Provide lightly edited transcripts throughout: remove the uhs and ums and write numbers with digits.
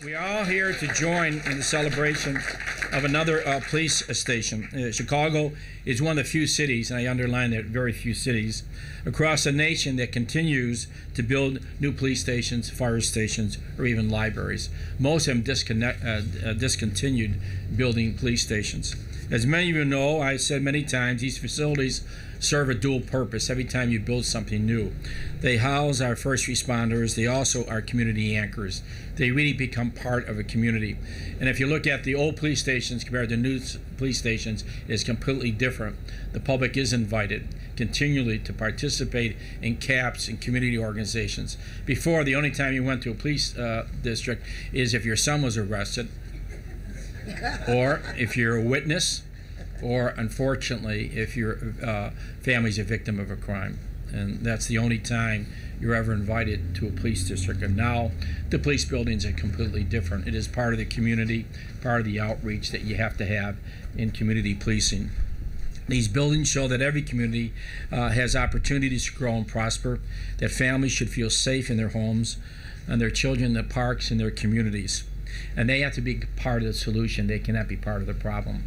We are all here to join in the celebration of another police station. Chicago is one of the few cities, and I underline that, very few cities, across the nation that continues to build new police stations, fire stations, or even libraries. Most of them discontinued building police stations. As many of you know, I've said many times, these facilities serve a dual purpose every time you build something new. They house our first responders. They also are community anchors. They really become part of a community. And if you look at the old police stations compared to new police stations, it's completely different. The public is invited continually to participate in CAPS and community organizations. Before, the only time you went to a police district is if your son was arrested, or if you're a witness, or unfortunately if your family's a victim of a crime. And that's the only time you're ever invited to a police district. And now the police buildings are completely different. It is part of the community, part of the outreach that you have to have in community policing. These buildings show that every community has opportunities to grow and prosper, that families should feel safe in their homes, and their children in the parks in their communities. And they have to be part of the solution. They cannot be part of the problem.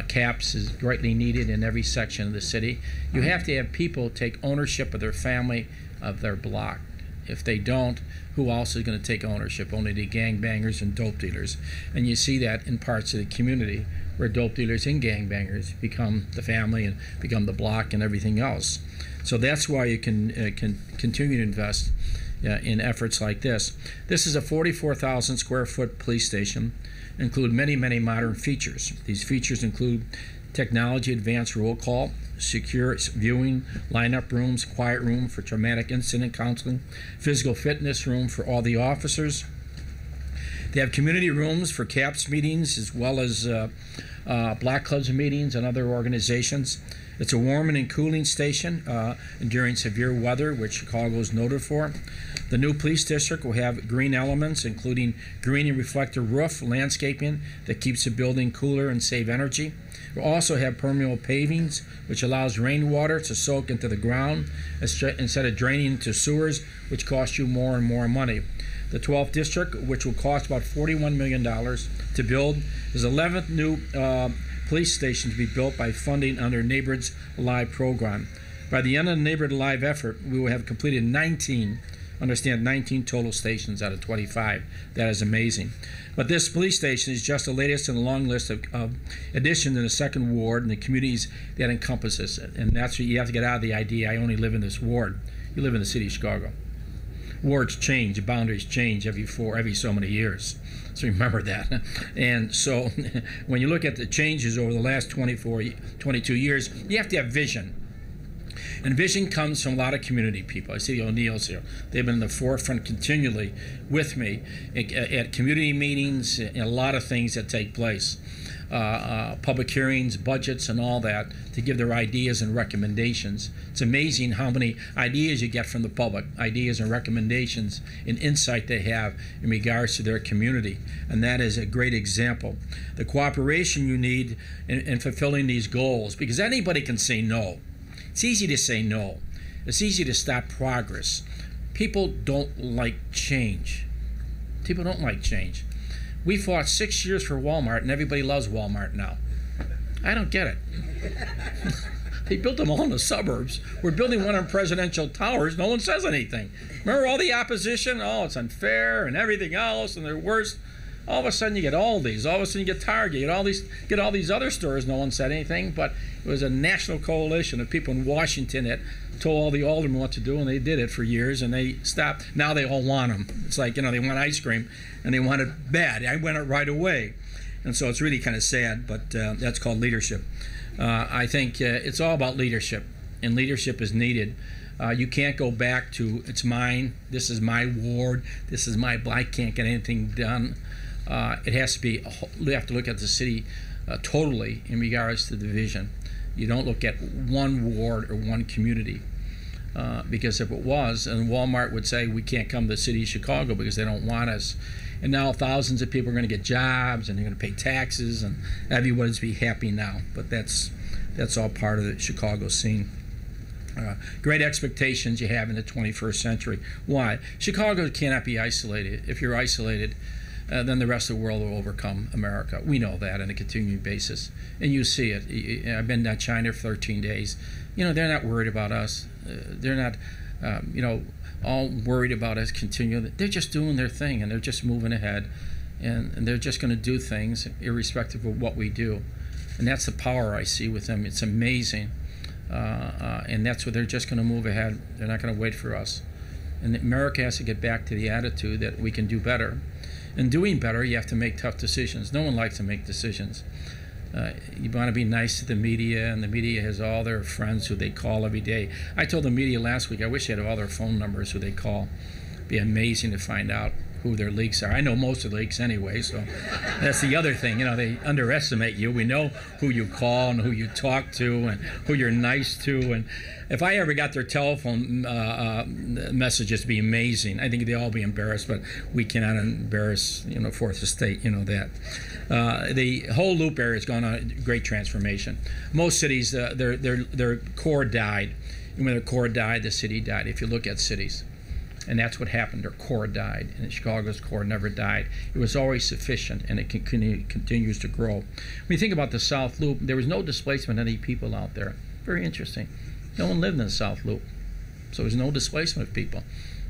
CAPS is greatly needed in every section of the city. You have to have people take ownership of their family, of their block. If they don't, who else is going to take ownership? Only the gangbangers and dope dealers. And you see that in parts of the community where dope dealers and gangbangers become the family and become the block and everything else. So that's why you can continue to invest in efforts like this. This is a 44,000 square foot police station, include many, many modern features. These features include technology advanced roll call, secure viewing, lineup rooms, quiet room for traumatic incident counseling, physical fitness room for all the officers. They have community rooms for CAPS meetings as well as Black Clubs meetings and other organizations. It's a warming and cooling station during severe weather, which Chicago is noted for. The new police district will have green elements, including green and reflective roof, landscaping that keeps the building cooler and save energy. We'll also have permeable pavings, which allows rainwater to soak into the ground instead of draining into sewers, which cost you more and more money. The 12th district, which will cost about $41 million to build, is the 11th new police station to be built by funding under Neighborhoods Alive program. By the end of the Neighborhood Alive effort, we will have completed 19 total stations out of 25. That is amazing. But this police station is just the latest in a long list of additions in the second ward and the communities that encompasses it. And that's what you have to get out of the idea, I only live in this ward. You live in the city of Chicago. Wards change, boundaries change every so many years. So remember that. And so when you look at the changes over the last 22 years, you have to have vision. And vision comes from a lot of community people. I see the O'Neills here. They've been in the forefront continually with me at community meetings and a lot of things that take place. Public hearings, budgets, and all that, to give their ideas and recommendations. It's amazing how many ideas you get from the public, ideas and recommendations and insight they have in regards to their community. And that is a great example. The cooperation you need in fulfilling these goals, because anybody can say no. It's easy to say no. It's easy to stop progress. People don't like change. People don't like change. We fought 6 years for Walmart, and everybody loves Walmart now. I don't get it. They built them all in the suburbs. We're building one on Presidential Towers. No one says anything. Remember all the opposition? Oh, it's unfair and everything else, and they're worse. All of a sudden you get Aldi's. All of a sudden you get Target. You get all these other stores. No one said anything, but it was a national coalition of people in Washington that told all the aldermen what to do, and they did it for years, and they stopped. Now they all want them. It's like, they want ice cream, and they want it bad. I want it right away. And so it's really kind of sad, but that's called leadership. I think it's all about leadership, and leadership is needed. You can't go back to, it's mine, this is my ward, this is my, I can't get anything done. It has to be, you have to look at the city totally in regards to the vision. You don't look at one ward or one community. Because if it was, and Walmart would say, we can't come to the city of Chicago because they don't want us. And now thousands of people are going to get jobs, and they're going to pay taxes, and everybody's be happy now. But that's all part of the Chicago scene. Great expectations you have in the 21st century. Why? Chicago cannot be isolated. If you're isolated, then the rest of the world will overcome America. We know that on a continuing basis, and you see it. I've been to China for 13 days. They're not worried about us. They're not, all worried about us continuing. They're just doing their thing, and they're just moving ahead, and they're just going to do things irrespective of what we do. And that's the power I see with them. It's amazing. And that's what they're just going to move ahead. They're not going to wait for us. And America has to get back to the attitude that we can do better. And doing better, you have to make tough decisions. No one likes to make decisions. You want to be nice to the media, and the media has all their friends who they call every day. I told the media last week, I wish they had all their phone numbers who they call. It'd be amazing to find out who their leaks are. I know most of the leaks anyway, so that's the other thing. They underestimate you. We know who you call and who you talk to and who you're nice to. And if I ever got their telephone messages, it'd be amazing. I think they'd all be embarrassed, but we cannot embarrass, Fourth Estate, that. The whole Loop area has gone on a great transformation. Most cities, their core died. And when their core died, the city died, if you look at cities. And that's what happened. Their core died, and Chicago's core never died. It was always sufficient, and it continues to grow. When you think about the South Loop, there was no displacement of any people out there. Very interesting. No one lived in the South Loop, so there's no displacement of people.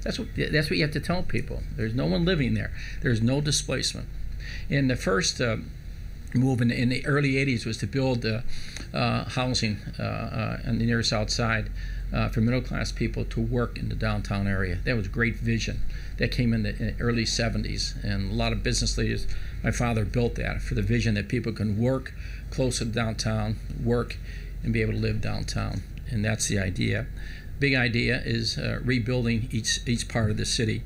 That's what you have to tell people. There's no one living there. There's no displacement. And the first move in the early 80s was to build housing on the near South Side for middle-class people to work in the downtown area. That was a great vision. That came in the early 70s, and a lot of business leaders, my father built that for the vision that people can work close to downtown, work, and be able to live downtown. And that's the idea. Big idea is rebuilding each part of the city.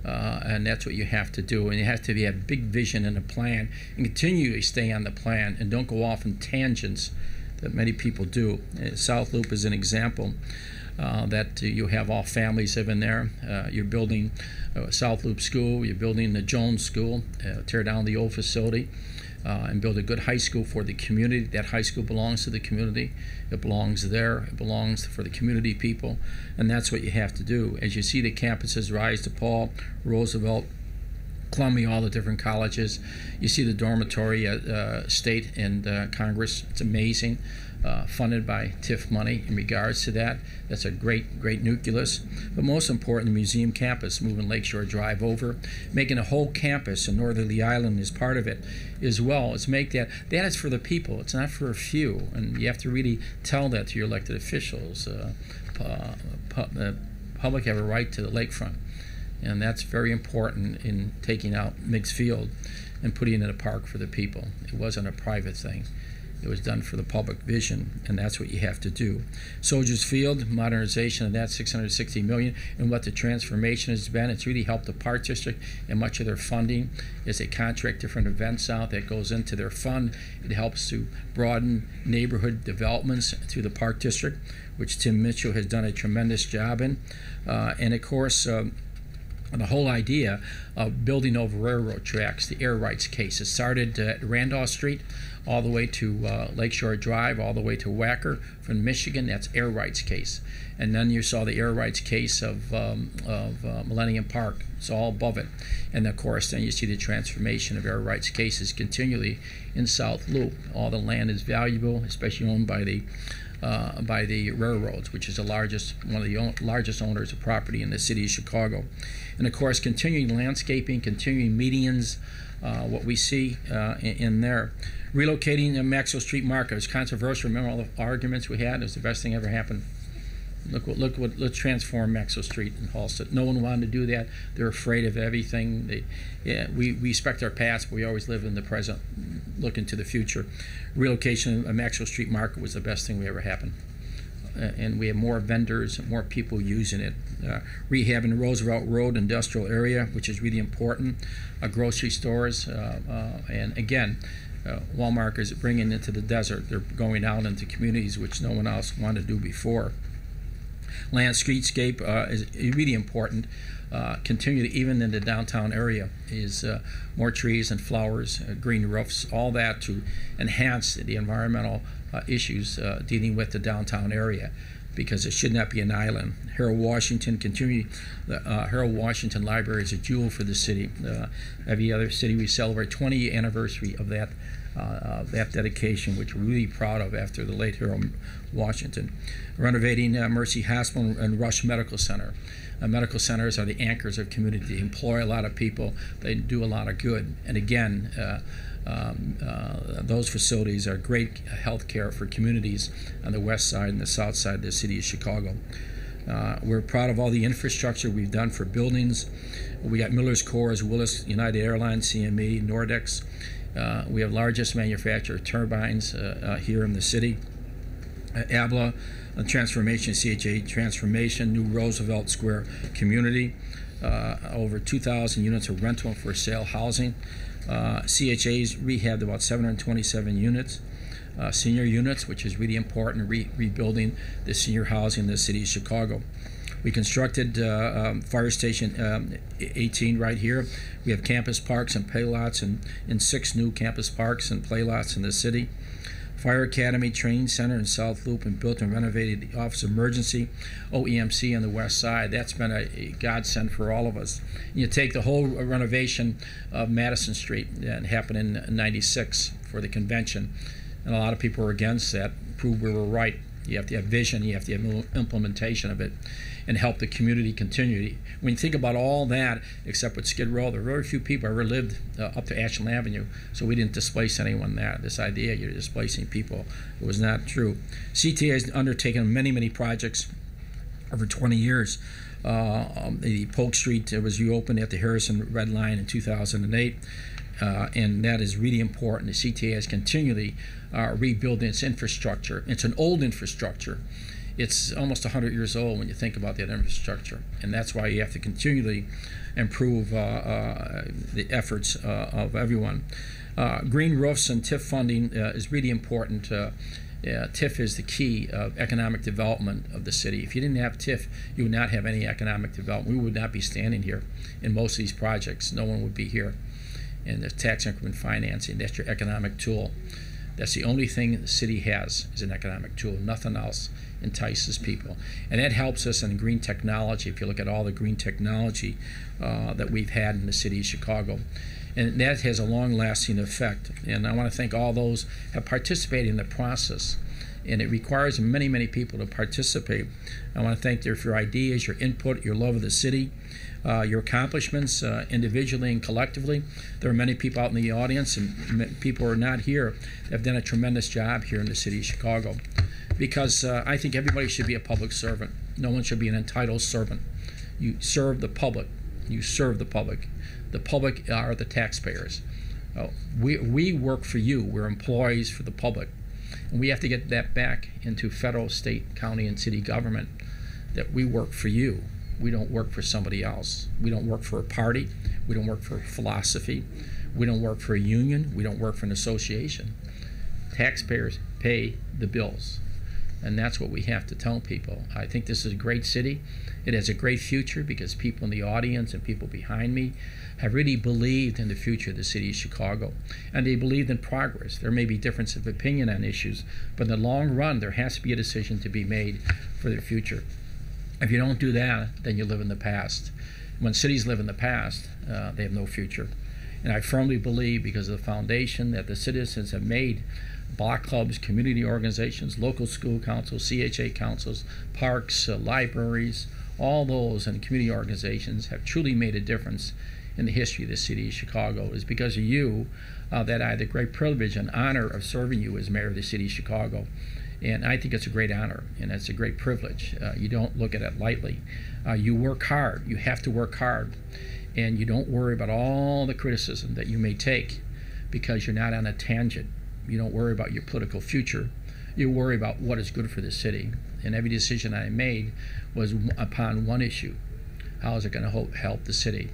And that's what you have to do. And you have to have a big vision and a plan and continually stay on the plan and don't go off in tangents that many people do. South Loop is an example that you have all families living there. You're building South Loop School. You're building the Jones School. Tear down the old facility and build a good high school for the community. That high school belongs to the community. It belongs there. It belongs for the community people. And that's what you have to do. As you see the campuses rise to Paul, Roosevelt, Columbia, all the different colleges. You see the dormitory at State and Congress. It's amazing. Funded by TIF money in regards to that. That's a great nucleus. But most important, the museum campus, moving Lakeshore Drive over, making a whole campus in Northerly Island is part of it as well. It's make that is for the people. It's not for a few. And you have to really tell that to your elected officials. The public have a right to the lakefront. And that's very important in taking out Miggs Field and putting in a park for the people. It wasn't a private thing. It was done for the public vision, and that's what you have to do. Soldiers Field, modernization of that, $660 million, and what the transformation has been. It's really helped the Park District, and much of their funding is they contract different events out that goes into their fund. It helps to broaden neighborhood developments through the Park District, which Tim Mitchell has done a tremendous job in. And of course, the whole idea of building over railroad tracks, the air rights case. It started at Randolph Street all the way to Lakeshore Drive, all the way to Wacker from Michigan. That's air rights case. And then you saw the air rights case of Millennium Park. It's all above it. And of course, then you see the transformation of air rights cases continually in South Loop. All the land is valuable, especially owned by the railroads, which is one of the largest owners of property in the city of Chicago. And of course, continuing landscaping, continuing medians, what we see in there. Relocating the Maxwell Street Market. It was controversial. Remember all the arguments we had? It was the best thing ever happened. Let's transform Maxwell Street in Halstead. No one wanted to do that. They're afraid of everything. We respect our past, but we always live in the present, look into the future. Relocation of Maxwell Street Market was the best thing that ever happened. And we have more vendors, more people using it. Rehabbing the Roosevelt Road industrial area, which is really important. Grocery stores, and again, Walmart is bringing into the desert. They're going out into communities which no one else wanted to do before. Landscape is really important. Continue to, even in the downtown area, is more trees and flowers, green roofs, all that to enhance the environmental issues dealing with the downtown area. because it should not be an island. Harold Washington Harold Washington Library is a jewel for the city. Every other city we celebrate 20th anniversary of that dedication, which we're really proud of after the late Harold Washington. Renovating Mercy Hospital and Rush Medical Center. Medical centers are the anchors of community. They employ a lot of people. They do a lot of good. And again, those facilities are great health care for communities on the west side and the south side of the city of Chicago. We're proud of all the infrastructure we've done for buildings. We got Miller's Coors, Willis, United Airlines, CME, Nordex. We have largest manufacturer of turbines here in the city. ABLA, Transformation, CHA Transformation, New Roosevelt Square Community, over 2,000 units of rental for sale housing. CHA's rehabbed about 727 units. Senior units, which is really important, rebuilding the senior housing in the city of Chicago. We constructed Fire Station 18 right here. We have campus parks and play lots in 6 new campus parks and play lots in the city. Fire Academy Training Center in South Loop, and built and renovated the Office of Emergency, OEMC on the west side. That's been a godsend for all of us. You take the whole renovation of Madison Street that happened in '96 for the convention, and a lot of people were against that. Proved we were right. You have to have vision, you have to have implementation of it, and help the community continue. When you think about all that, except with Skid Row, there were very few people ever lived up to Ashland Avenue, so we didn't displace anyone there. This idea you're displacing people, it was not true. CTA has undertaken many, many projects over 20 years. The Polk Street was reopened at the Harrison Red Line in 2008. And that is really important. The CTA is continually rebuilding its infrastructure. It's an old infrastructure. It's almost 100 years old when you think about that infrastructure, and that's why you have to continually improve the efforts of everyone. Green roofs and TIF funding is really important. TIF is the key of economic development of the city. If you didn't have TIF, you would not have any economic development. We would not be standing here in most of these projects. No one would be here. And the tax increment financing, that's your economic tool. That's the only thing the city has, is an economic tool. Nothing else entices people. And that helps us in green technology. If you look at all the green technology that we've had in the city of Chicago. And that has a long-lasting effect. And I want to thank all those who have participated in the process. And it requires many, many people to participate. I want to thank them for your ideas, your input, your love of the city, your accomplishments individually and collectively. There are many people out in the audience, and people who are not here that have done a tremendous job here in the city of Chicago. Because I think everybody should be a public servant. No one should be an entitled servant. You serve the public. You serve the public. The public are the taxpayers. We work for you. We're employees for the public. And we have to get that back into federal, state, county, and city government, that we work for you. We don't work for somebody else. We don't work for a party. We don't work for a philosophy. We don't work for a union. We don't work for an association. Taxpayers pay the bills. And that's what we have to tell people. I think this is a great city. It has a great future because people in the audience and people behind me have really believed in the future of the city of Chicago. And they believed in progress. There may be difference of opinion on issues, but in the long run, there has to be a decision to be made for the future. If you don't do that, then you live in the past. When cities live in the past, they have no future. And I firmly believe, because of the foundation that the citizens have made, block clubs, community organizations, local school councils, CHA councils, parks, libraries, all those and community organizations have truly made a difference in the history of the city of Chicago. It is because of you that I had the great privilege and honor of serving you as mayor of the city of Chicago. And I think it's a great honor, and it's a great privilege. You don't look at it lightly. You work hard. You have to work hard. And you don't worry about all the criticism that you may take, because you're not on a tangent. You don't worry about your political future. You worry about what is good for the city. And every decision I made was upon one issue. How is it going to help the city?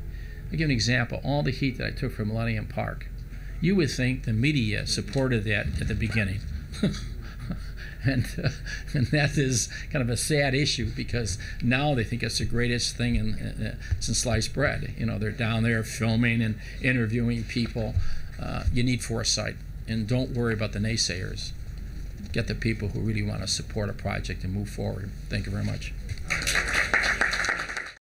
I'll give an example. All the heat that I took from Millennium Park. You would think the media supported that at the beginning. And that is kind of a sad issue, because now they think it's the greatest thing since sliced bread. You know, they're down there filming and interviewing people. You need foresight, and don't worry about the naysayers. get the people who really want to support a project and move forward. Thank you very much.